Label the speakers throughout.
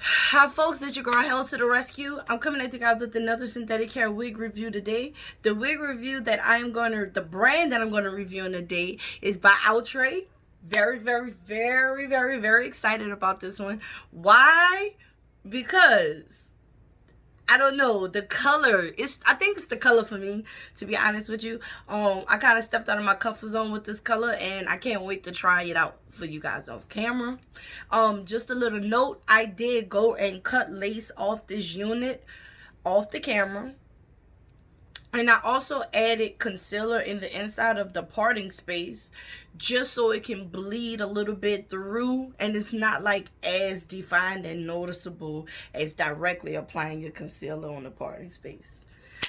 Speaker 1: Hi folks, it's your girl Hell to the rescue. I'm coming at you guys with another synthetic hair wig review today. The wig review that the brand that I'm gonna review in today is by Outre. Very excited about this one. Why? Because I don't know, the color, I think it's the color for me, to be honest with you. I kind of stepped out of my comfort zone with this color, and I can't wait to try it out for you guys off camera. Just a little note, I did go and cut lace off this unit off the camera. And I also added concealer in the inside of the parting space just so it can bleed a little bit through and it's not like as defined and noticeable as directly applying your concealer on the parting space.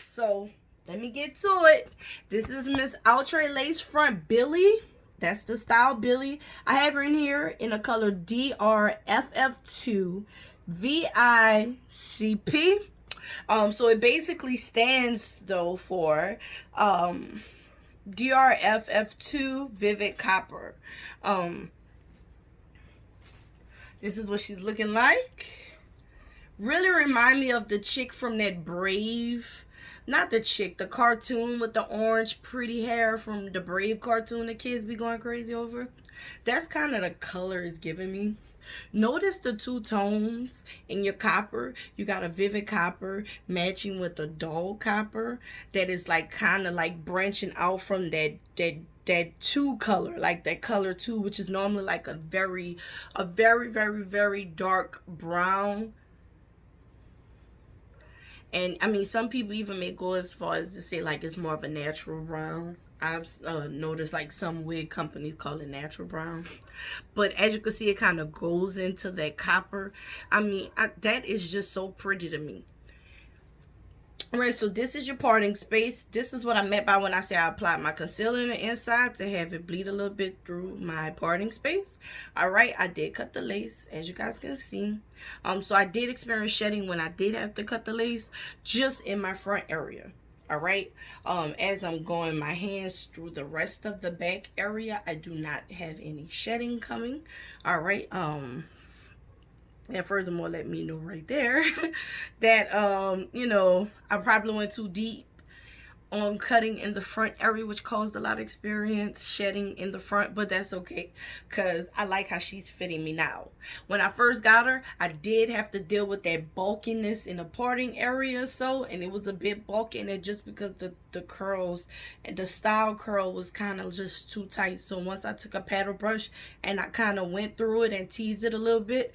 Speaker 1: So let me get to it. This is Miss Outre Lace Front Billie. That's the style Billie. I have her in here in a color DRFF2 VICP. So it basically stands though for DRFF2 Vivid Copper. This is what she's looking like. Really remind me of the chick from that Brave, not the chick, the cartoon with the orange pretty hair from the Brave cartoon the kids be going crazy over. That's kind of the color it's giving me. Notice the two tones in your copper. You got a vivid copper matching with a dull copper that is like kind of like branching out from that two color, like that color two, which is normally like a very dark brown. And I mean, some people even may go as far as to say like it's more of a natural brown. I've noticed like some wig companies call it natural brown, but as you can see, it kind of goes into that copper. I mean, that is just so pretty to me. All right, so this is your parting space. This is what I meant by when I say I applied my concealer on the inside to have it bleed a little bit through my parting space. All right, I did cut the lace, as you guys can see. So I did experience shedding when I did have to cut the lace, just in my front area. All right, as I'm going my hands through the rest of the back area, I do not have any shedding coming. All right, and furthermore, let me know right there that you know, I probably went too deep on cutting in the front area, which caused a lot of experience shedding in the front, but that's okay because I like how she's fitting me now. When I first got her, I did have to deal with that bulkiness in the parting area, and it was a bit bulky, and just because the curls and the style curl was kind of just too tight. So once I took a paddle brush and I kind of went through it and teased it a little bit,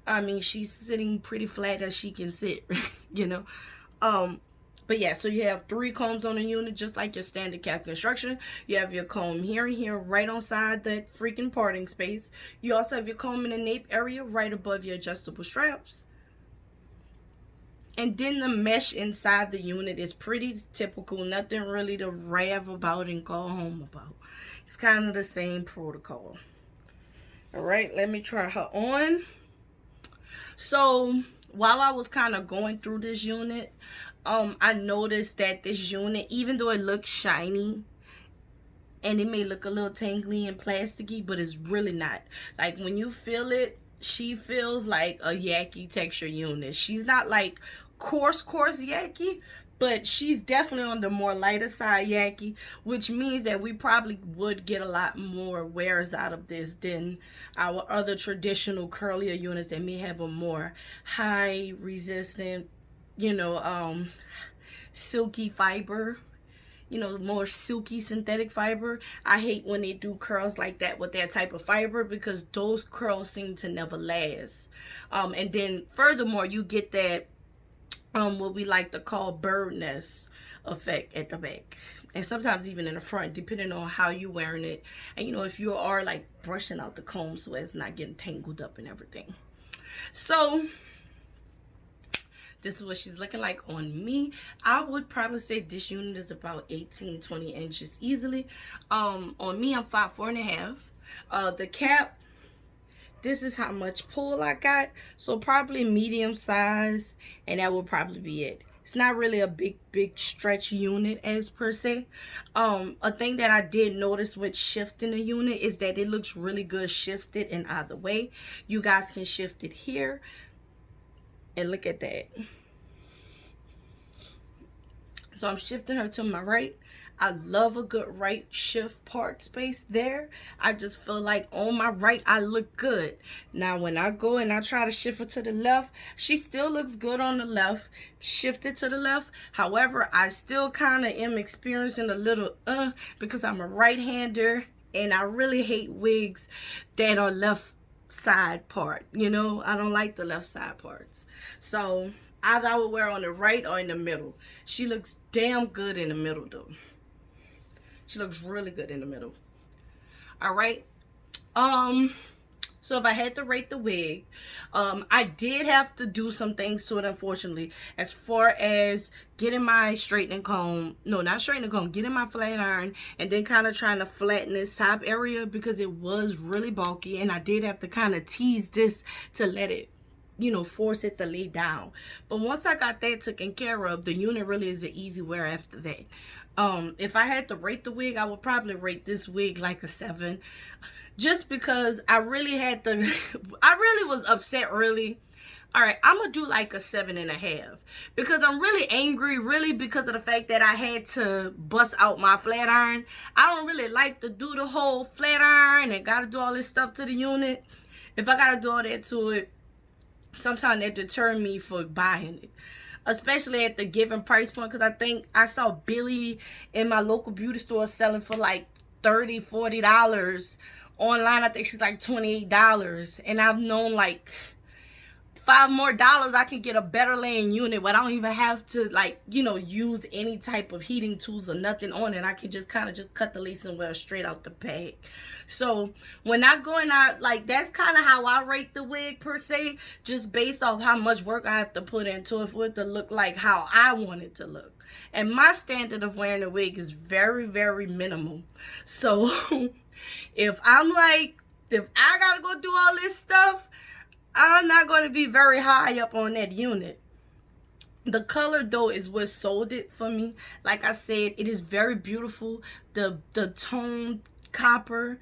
Speaker 1: I mean, she's sitting pretty flat as she can sit, you know. But yeah, so you have 3 combs on the unit, just like your standard cap construction. You have your comb here and here, right on side that freaking parting space. You also have your comb in the nape area, right above your adjustable straps. And then the mesh inside the unit is pretty typical. Nothing really to rave about and go home about. It's kind of the same protocol. All right, let me try her on. So while I was kind of going through this unit, I noticed that this unit, even though it looks shiny and it may look a little tangly and plasticky, but it's really not. Like when you feel it, she feels like a yaki texture unit. She's not like coarse yaki, but she's definitely on the more lighter side yaki, which means that we probably would get a lot more wears out of this than our other traditional curlier units that may have a more high resistant, you know, silky fiber, you know, more silky synthetic fiber. I hate when they do curls like that with that type of fiber because those curls seem to never last. And then furthermore, you get that what we like to call bird nest effect at the back, and sometimes even in the front, depending on how you wearing it, and you know, if you are like brushing out the comb so it's not getting tangled up and everything. So this is what she's looking like on me. I would probably say this unit is about 18-20 inches easily. On me, I'm 5'4.5". The cap, this is how much pull I got, so probably medium size, and that would probably be it. It's not really a big stretch unit as per se. A thing that I did notice with shifting the unit is that it looks really good shifted in either way. You guys can shift it here And look at that. So I'm shifting her to my right. I love a good right shift part space there. I just feel like on my right, I look good. Now, when I go and I try to shift her to the left, she still looks good on the left. Shift it to the left. However, I still kind of am experiencing a little because I'm a right-hander. And I really hate wigs that are left side part. You know, I don't like the left side parts. So either I would wear on the right or in the middle. She looks damn good in the middle though. She looks really good in the middle. All right. So if I had to rate the wig, I did have to do some things to it, unfortunately, as far as getting my straightening comb, no, not straightening comb, getting my flat iron, and then kind of trying to flatten this top area because it was really bulky, and I did have to kind of tease this to let it, you know, force it to lay down. But once I got that taken care of, the unit really is an easy wear after that. If I had to rate the wig, I would probably rate this wig like a 7, just because I really had to I really was upset, really. All right, I'm gonna do like a 7.5 because I'm really angry, really, because of the fact that I had to bust out my flat iron. I don't really like to do the whole flat iron and gotta do all this stuff to the unit. If I gotta do all that to it, sometimes that deter me for buying it, especially at the given price point, because I think I saw Billie in my local beauty store selling for like $30-$40. Online, I think she's like $28, and I've known like $5 more I can get a better laying unit, but I don't even have to, like, you know, use any type of heating tools or nothing on it. I can just kind of just cut the lace and wear straight out the bag. So when I go and like, that's kind of how I rate the wig per se, just based off how much work I have to put into it for it to look like how I want it to look. And my standard of wearing a wig is very, very minimal. So if I'm like, if I gotta go do all this stuff, I'm not going to be very high up on that unit. The color though is what sold it for me. Like I said, it is very beautiful. The toned copper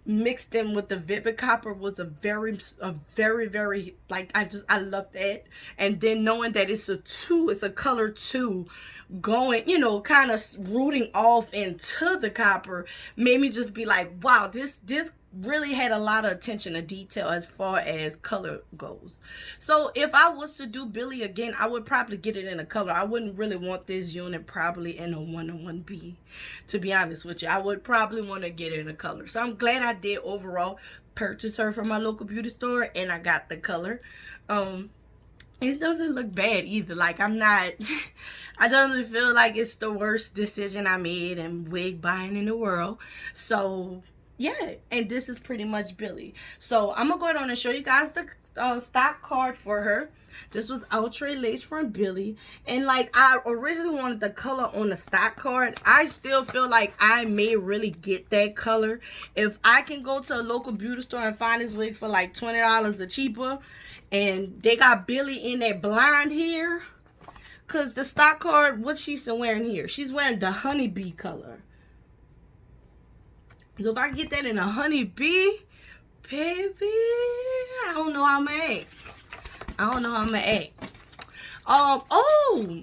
Speaker 1: mixed in with the vivid copper was a very like, I love that. And then knowing that it's a color 2 going, you know, kind of rooting off into the copper made me just be like, wow, this really had a lot of attention to detail as far as color goes. So if I was to do Billie again, I would probably get it in a color. I wouldn't really want this unit probably in a 101B, to be honest with you. I would probably want to get it in a color. So I'm glad I did overall purchase her from my local beauty store, and I got the color. It doesn't look bad either. Like, I'm not I don't feel like it's the worst decision I made in wig buying in the world. So yeah, and this is pretty much Billie. So I'm gonna go ahead on and show you guys the stock card for her. This was Outre lace from Billie, and like, I originally wanted the color on the stock card. I still feel like I may really get that color if I can go to a local beauty store and find this wig for like $20 or cheaper, and they got Billie in that blonde here. Cause the stock card, what she's wearing here, she's wearing the honeybee color. So if I get that in a honeybee, baby, I don't know how I'm gonna act. I don't know how I'm gonna act. Oh,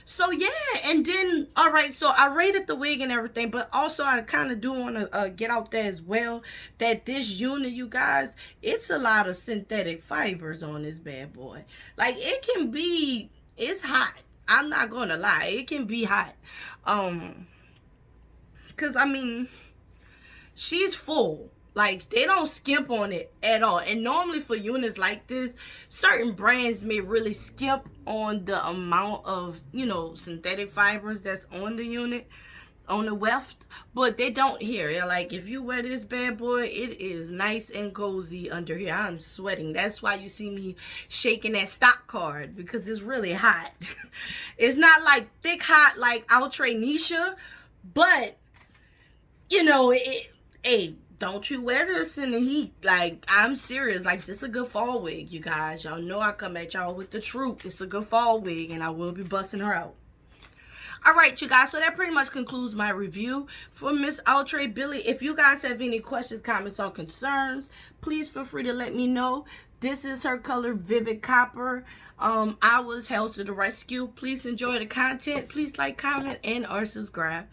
Speaker 1: so yeah, and then, all right, so I rated the wig and everything, but also I kind of do want to get out there as well that this unit, you guys, it's a lot of synthetic fibers on this bad boy. Like, it can be, it's hot. I'm not gonna lie, it can be hot. Cause I mean, she's full. Like, they don't skimp on it at all. And normally for units like this, certain brands may really skimp on the amount of, you know, synthetic fibers that's on the unit, on the weft. But they don't here. They're like, if you wear this bad boy, it is nice and cozy under here. I'm sweating. That's why you see me shaking that stock card, because it's really hot. It's not like thick hot like Outre Nisha, but, you know, hey, don't you wear this in the heat. Like, I'm serious. Like, this is a good fall wig, you guys. Y'all know I come at y'all with the truth. It's a good fall wig, and I will be busting her out. All right, you guys. So that pretty much concludes my review for Miss Outre Billie. If you guys have any questions, comments, or concerns, please feel free to let me know. This is her color, Vivid Copper. I was held to the rescue. Please enjoy the content. Please like, comment, and or subscribe.